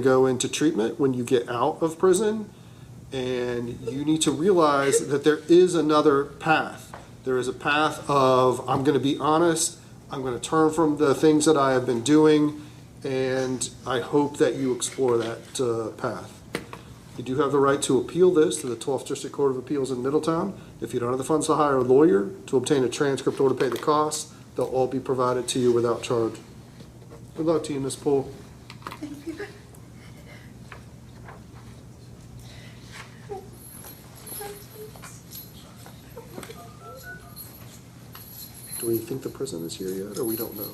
go into treatment when you get out of prison, and you need to realize that there is another path. There is a path of, I'm going to be honest, I'm going to turn from the things that I have been doing, and I hope that you explore that path. You do have the right to appeal this to the 12th District Court of Appeals in Middletown. If you don't have the funds to hire a lawyer, to obtain a transcript or to pay the costs, they'll all be provided to you without charge. Good luck to you, Ms. Poole. Thank you. Do we think the prison is here yet, or we don't know?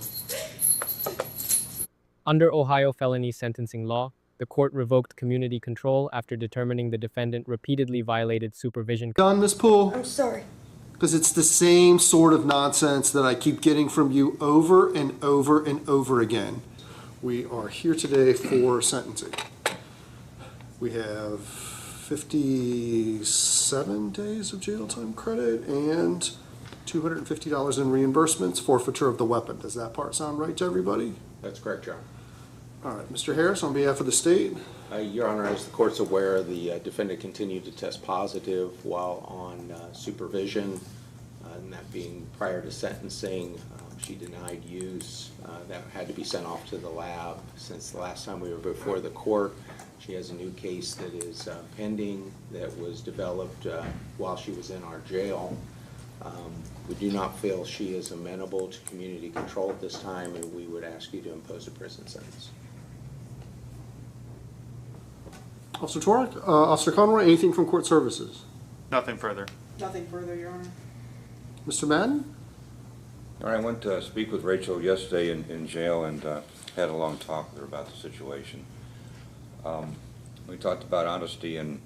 Under Ohio felony sentencing law, the court revoked community control after determining the defendant repeatedly violated supervision. Done, Ms. Poole? I'm sorry. Because it's the same sort of nonsense that I keep getting from you over and over and over again. We are here today for sentencing. We have 57 days of jail time credit and $250 in reimbursements, forfeiture of the weapon. Does that part sound right to everybody? That's correct, John. All right, Mr. Harris, on behalf of the state. Your Honor, as the court's aware, the defendant continued to test positive while on supervision, and that being prior to sentencing. She denied use. That had to be sent off to the lab. Since the last time we were before the court, she has a new case that is pending that was developed while she was in our jail. We do not feel she is amenable to community control at this time, and we would ask you to impose a prison sentence. Officer Torek, Officer Conroy, anything from court services? Nothing further. Nothing further, Your Honor. Mr. Madden? All right, I went to speak with Rachel yesterday in jail and had a long talk with her about the situation. We talked about honesty and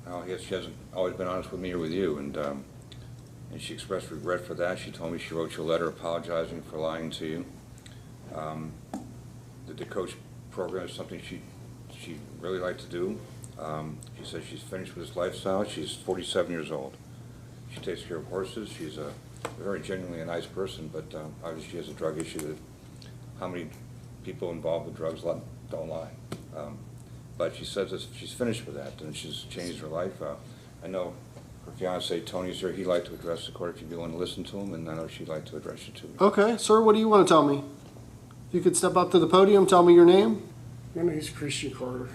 how she hasn't always been honest with me or with you, and she expressed regret for that. She told me she wrote you a letter apologizing for lying to you. The coach program is something she really liked to do. She says she's finished with this lifestyle. She's 47 years old. She takes care of horses. She's a very genuinely a nice person, but obviously she has a drug issue that how many people involved with drugs don't lie. But she says that she's finished with that and she's changed her life. I know her fiance Tony's here. He'd like to address the court if you'd be willing to listen to him, and I know she'd like to address you too. Okay, sir, what do you want to tell me? If you could step up to the podium, tell me your name. My name is Christian Carter.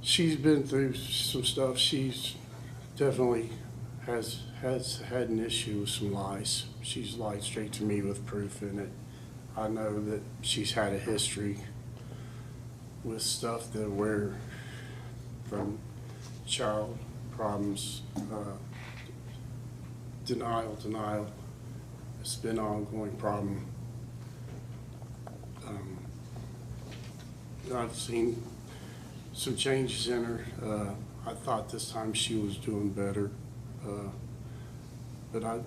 She's been through some stuff. She's definitely has had an issue with some lies. She's lied straight to me with proof in it. I know that she's had a history with stuff that were from child problems, denial. It's been an ongoing problem. I've seen some changes in her. I thought this time she was doing better, but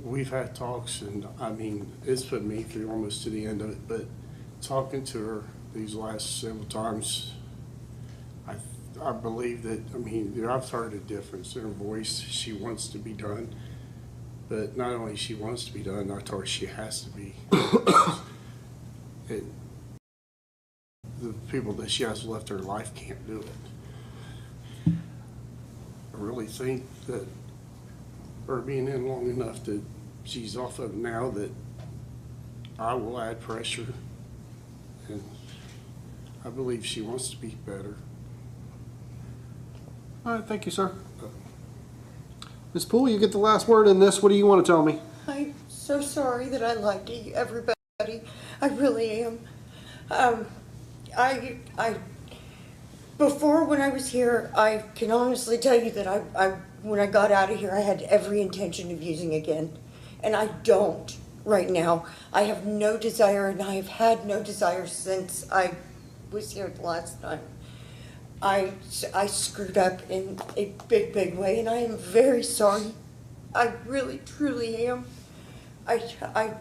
we've had talks, and I mean, it's put me through almost to the end of it, but talking to her these last several times, I believe that, I mean, I've heard a difference in her voice. She wants to be done, but not only she wants to be done, I told her she has to be. The people that she has left her life can't do it. I really think that her being in long enough that she's off of it now, that I will add pressure, and I believe she wants to be better. All right, thank you, sir. Ms. Poole, you get the last word in this. What do you want to tell me? I'm so sorry that I lied to you, everybody. I really am. Before, when I was here, I can honestly tell you that when I got out of here, I had every intention of using again. And I don't right now. I have no desire, and I have had no desire since I was here the last time. I screwed up in a big way, and I am very sorry. I really, truly am. I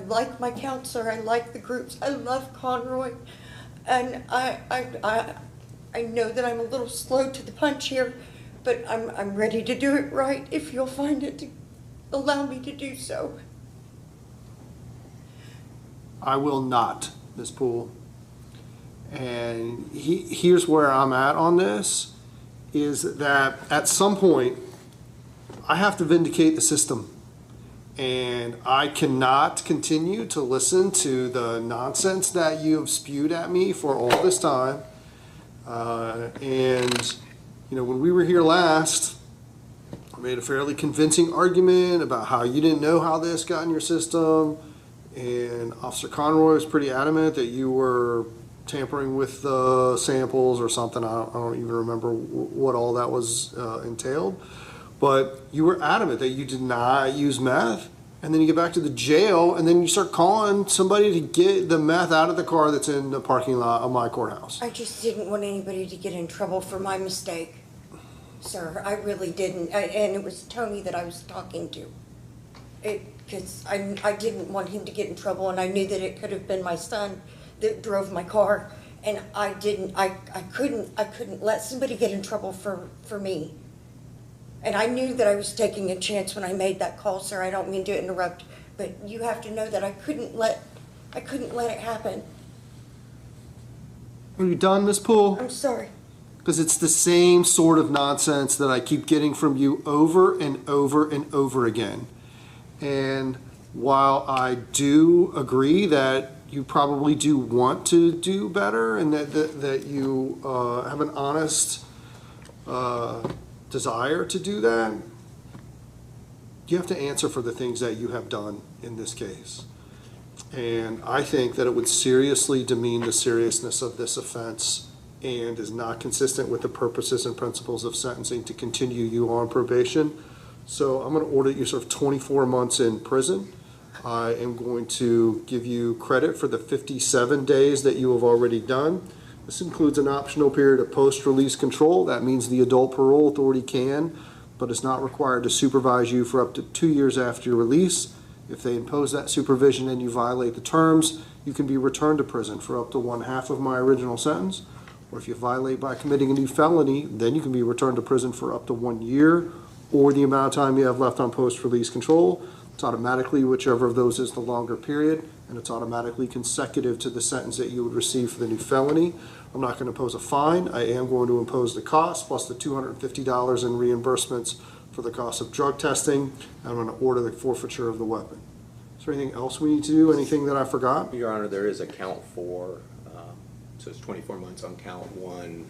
like my counselor. I like the groups. I love Conroy. And I know that I'm a little slow to the punch here, but I'm ready to do it right if you'll find it allow me to do so. I will not, Ms. Poole. And here's where I'm at on this, is that at some point, I have to vindicate the system. And I cannot continue to listen to the nonsense that you have spewed at me for all this time. And, when we were here last, I made a fairly convincing argument about how you didn't know how this got in your system. And Officer Conroy was pretty adamant that you were tampering with the samples or something. I don't even remember what all that was entailed. But you were adamant that you did not use meth. And then you get back to the jail, and then you start calling somebody to get the meth out of the car that's in the parking lot of my courthouse. I just didn't want anybody to get in trouble for my mistake, sir. I really didn't. And it was Tony that I was talking to. Because I didn't want him to get in trouble, and I knew that it could have been my son that drove my car, and I couldn't let somebody get in trouble for me. And I knew that I was taking a chance when I made that call, sir. I don't mean to interrupt, but you have to know that I couldn't let it happen. Are you done, Miss Poole? I'm sorry. Because it's the same sort of nonsense that I keep getting from you over and over and over again. And while I do agree that you probably do want to do better and that you have an honest desire to do that, you have to answer for the things that you have done in this case. And I think that it would seriously demean the seriousness of this offense and is not consistent with the purposes and principles of sentencing to continue you on probation. So I'm going to order you serve 24 months in prison. I am going to give you credit for the 57 days that you have already done. This includes an optional period of post-release control. That means the adult parole authority can, but is not required to supervise you for up to 2 years after your release. If they impose that supervision and you violate the terms, you can be returned to prison for up to 1/2 of my original sentence. Or if you violate by committing a new felony, then you can be returned to prison for up to 1 year or the amount of time you have left on post-release control. It's automatically whichever of those is the longer period, and it's automatically consecutive to the sentence that you would receive for the new felony. I'm not going to impose a fine. I am going to impose the cost plus the $250 in reimbursements for the cost of drug testing. I'm going to order the forfeiture of the weapon. Is there anything else we need to do? Anything that I forgot? Your Honor, there is a count for, so it's 24 months on count one.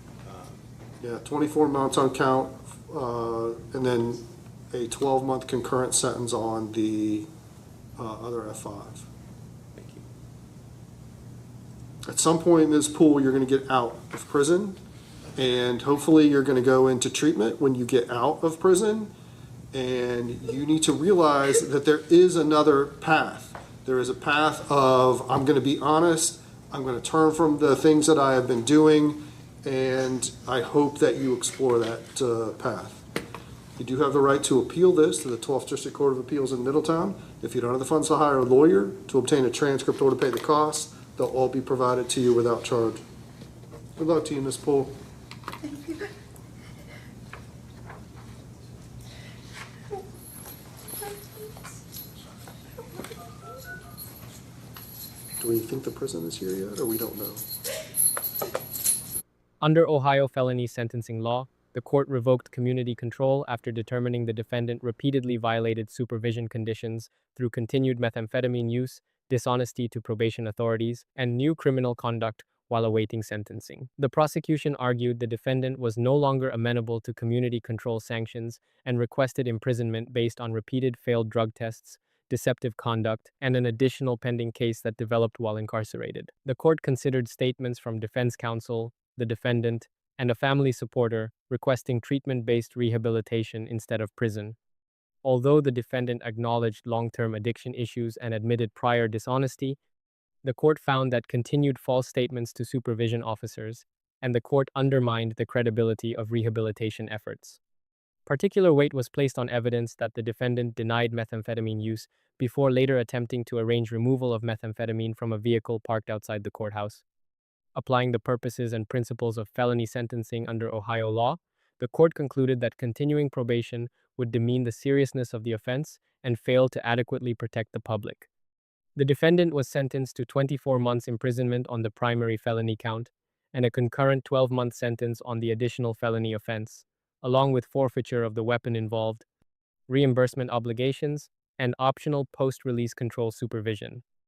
Yeah, 24 months on count, and then a 12-month concurrent sentence on the other F5. Thank you. At some point, Ms. Poole, you're going to get out of prison, and hopefully you're going to go into treatment when you get out of prison, and you need to realize that there is another path. There is a path of, I'm going to be honest, I'm going to turn from the things that I have been doing, and I hope that you explore that path. You do have the right to appeal this to the 12th District Court of Appeals in Middletown. If you don't have the funds to hire a lawyer to obtain a transcript or to pay the costs, they'll all be provided to you without charge. Good luck to you, Ms. Poole. Do we think the prison is here yet, or we don't know? Under Ohio felony sentencing law, the court revoked community control after determining the defendant repeatedly violated supervision conditions through continued methamphetamine use, dishonesty to probation authorities, and new criminal conduct while awaiting sentencing. The prosecution argued the defendant was no longer amenable to community control sanctions and requested imprisonment based on repeated failed drug tests, deceptive conduct, and an additional pending case that developed while incarcerated. The court considered statements from defense counsel, the defendant, and a family supporter requesting treatment-based rehabilitation instead of prison. Although the defendant acknowledged long-term addiction issues and admitted prior dishonesty, the court found that continued false statements to supervision officers, and the court undermined the credibility of rehabilitation efforts. Particular weight was placed on evidence that the defendant denied methamphetamine use before later attempting to arrange removal of methamphetamine from a vehicle parked outside the courthouse. Applying the purposes and principles of felony sentencing under Ohio law, the court concluded that continuing probation would demean the seriousness of the offense and failed to adequately protect the public. The defendant was sentenced to 24 months imprisonment on the primary felony count and a concurrent 12-month sentence on the additional felony offense, along with forfeiture of the weapon involved, reimbursement obligations, and optional post-release control supervision.